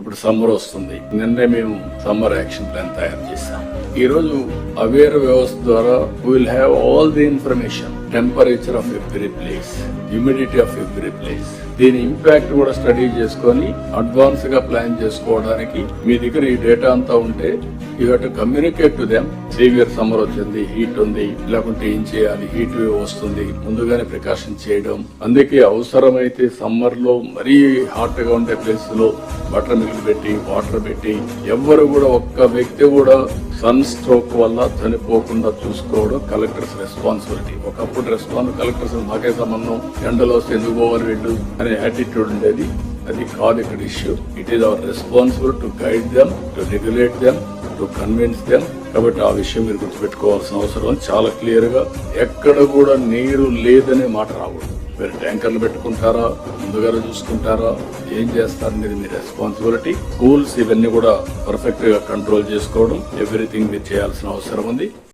ఇప్పుడు సమ్మర్ వస్తుంది. నిన్నే మేము సమ్మర్ యాక్షన్ ప్లాన్ తయారు చేశాం. ఈ రోజు అవేర్ వ్యవస్థ ద్వారా will have all the information, temperature of every place, humidity of every place, దీని ఇంపాక్ట్ కూడా స్టడీ చేసుకొని అడ్వాన్స్ గా ప్లాన్ చేసుకోవడానికి మీ దగ్గర ఈ డేటా అంతా ఉంటే you have to communicate to them. Severe summer వచ్చింది, హీట్ ఉంది, లేకుంటే ఏం చేయాలి, హీట్ వేవ్ వస్తుంది, ముందుగానే ప్రికాషన్ చేయడం. అందుకే అవసరమైతే సమ్మర్ లో మరీ హాట్ గా ఉండే ప్లేస్ లో బటర్ మిల్క్ పెట్టి, వాటర్ పెట్టి, ఎవ్వరు కూడా ఒక్క వ్యక్తి కూడా సన్ స్ట్రోక్ వల్ల చనిపోకుండా చూసుకోవడం కలెక్టర్స్ రెస్పాన్సిబిలిటీ. ఒకప్పుడు కలెక్టర్స్ మాకే సంబంధం, ఎండలో వస్తే ఎందుకు పోవాలి వీళ్ళు అనే యాటిట్యూడ్ ఉండేది. అది కాదు ఇక్కడ issue. It is our responsible to guide them, to regulate them, to convince them. కాబట్టి ఆ విషయం మీరు గుర్తుపెట్టుకోవాల్సిన అవసరం చాలా క్లియర్ గా. ఎక్కడ కూడా నీరు లేదనే మాట రాకూడదు. మీరు ట్యాంకర్లు పెట్టుకుంటారా, ముందుగానే చూసుకుంటారా, ఏం చేస్తారనేది మీ రెస్పాన్సిబిలిటీ. స్కూల్స్ ఇవన్నీ కూడా పర్ఫెక్ట్ గా కంట్రోల్ చేసుకోవడం, ఎవ్రీథింగ్ మీరు చేయాల్సిన అవసరం ఉంది.